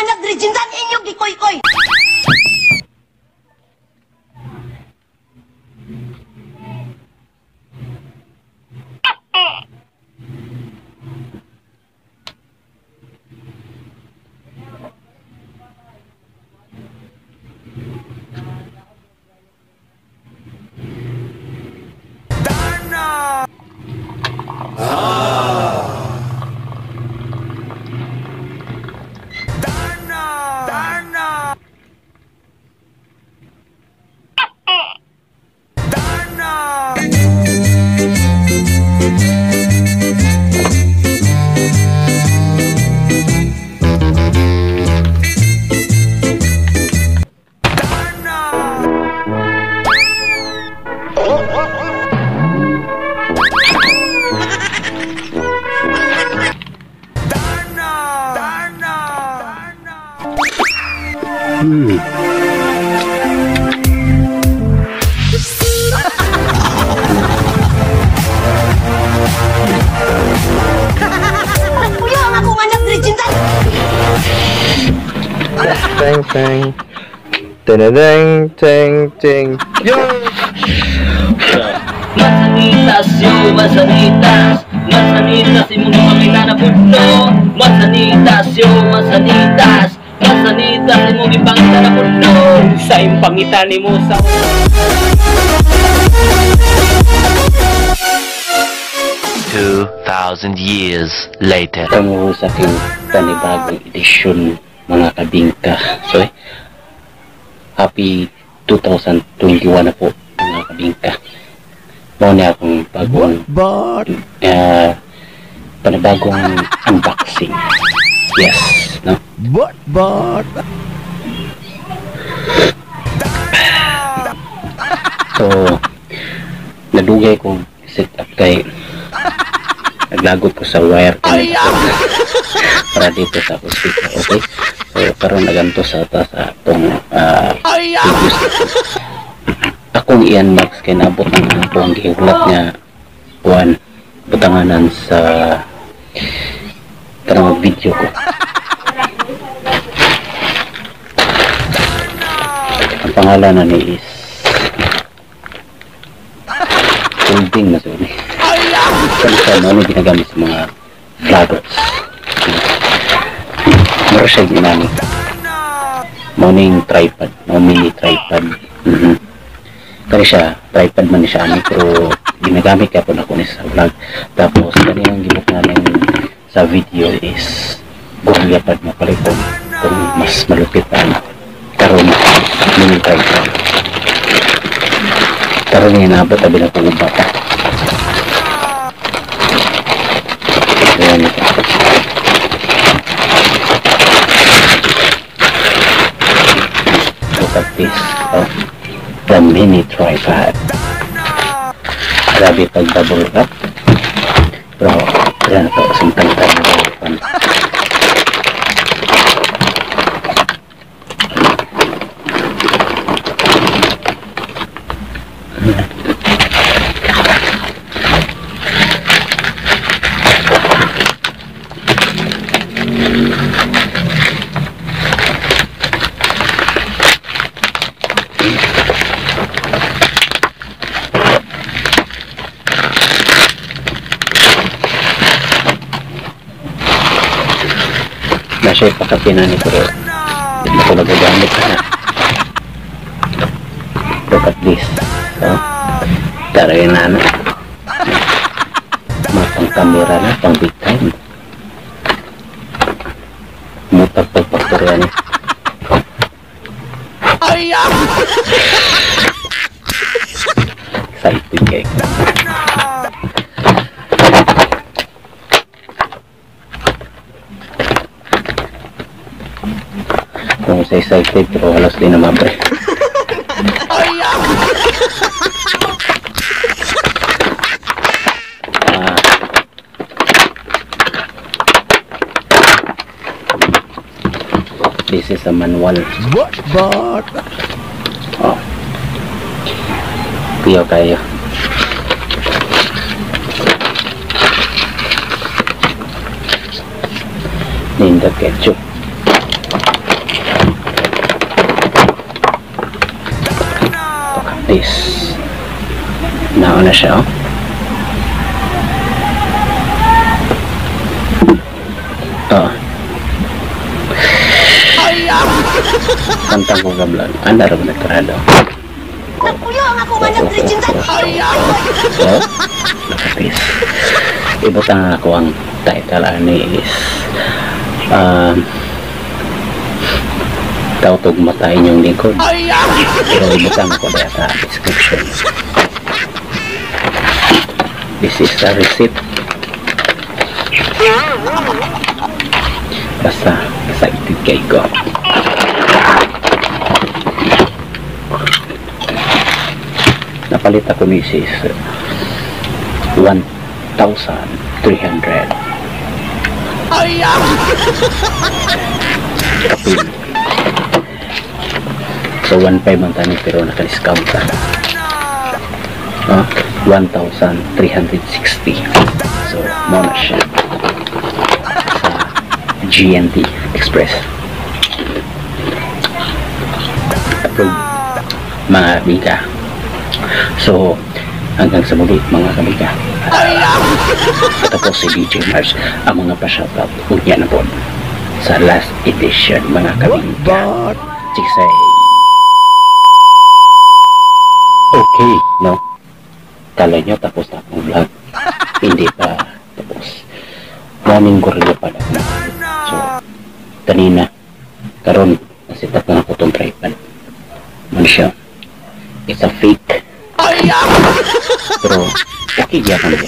nagrijinsan inyong gikoy-koy. Nagpuyo ang akong anak nagrijinsan. Teng teng. Tenedeng teng teng. Yo. Masanitas yo, masanitas. Masanitas imong gipangita na pudno. Masanitas yo, masanitas. Masanitas imong gipangita na pudno. Sa impangita nimo sa 2,000 years later. Kamu sa aking panibagong edisyon mga kabingka. So, happy 2021 na po mga kabingka. Mao na akong bagong panibagong unboxing. Yes, no? So, nadugay kong set up kay naglagot ko sa wire connector para dito sa hospital, okay? So, karon naganto sa itong videos. Akong iyan max kay naabot ang akong gihulat nga buwan butanganan sa karang video ko. Ang pangalan na ni is holding na siya. Kasi ano ginagamit sa mga vloggers. Meron siya ginamit. Morning tripod. Mini tripod. Kasi siya, tripod man siya ani, pero ginagamit ka po na kunis sa vlog. Tapos, kaniyang gimok namin sa video is gumagapad mo paliton kung mas malupit na karon mini tripod. Karon yung nabot tabi na kong bata. Ayan ito. Look at this. Oh, the mini tripod. Grabe pag double wrap. Pero, yan ito. Sumpang tayo. Siya ipakapinan ni pero hindi mo ko nagagamit na. Look at this. So, taray na na. Matang kamera na, pang big time. Mutag pagpakturya niya. Excited kayo. Kung sa excited pero halos din na mabre. This is a manual. Oh. Kuya kayo. Name the ketchup. this. Nauna siya, oh. Oh. Kantang ko gablan. Anda rin nagkarado. Nagpuyo ang akong anak diri cinta. So, nakatis. Ibutang ako ang title ani is Tautog Mata Inyong Lingkod. Pero ibutang ako dahil sa description. This is the receipt. Basta excited kay ko. Napalit ako misis 1,300. Kapil. So 1,500 ang tani pero naka-discount ka. 1,360. So muna siya sa GNT Express. Approve mga kabika. So hanggang sa muli mga kabika. Ito po si DJ Mars ang mga pa-shoutout unya na po sa last edition mga kabika. Chiksay. Okay, no? Kala nyo tapos na akong vlog. Hindi pa tapos. Morning gorilla pa na. So, kanina, karon nasitak na ako itong tripod. Ano siya? It's a fake. Pero, okay diya ka niya.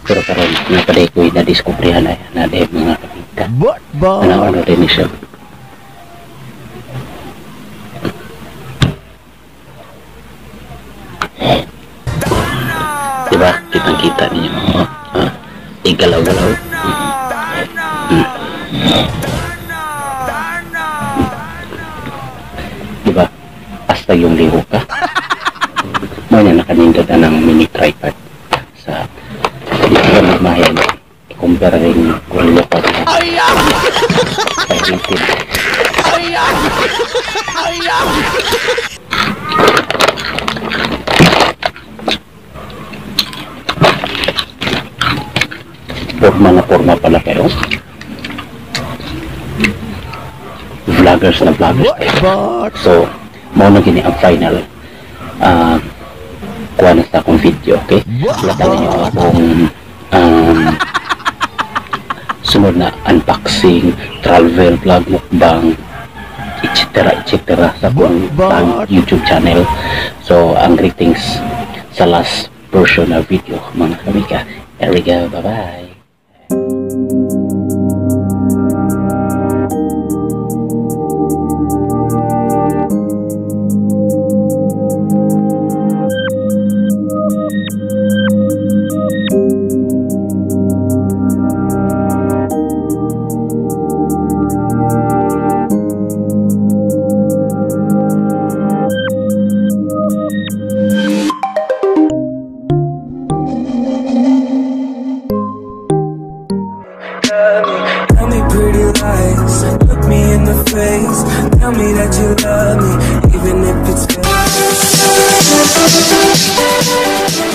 Pero karon napaday ko yung na-discoveryhan na dahil mga kapita. Ano rin siya. Diba? Kitang-kita ninyo. Igalaw-galaw. Diba? Hasta yung liho ka. Muna nakanindot na ng mini tripod. Sa hindi ka magmayan. I-compare rin gorilla pa rin. Pag-rated. Forma pala kayo. Vloggers na vloggers kayo. So, muna gini ang final kuha na sa akong video, okay? Latangan nyo akong sunod na unboxing, travel vlog, mukbang, etc. sa akong YouTube channel. So, ang greetings sa last version na video mga kamika. There we go, bye-bye. Tell me pretty lies, look me in the face. Tell me that you love me, even if it's fake.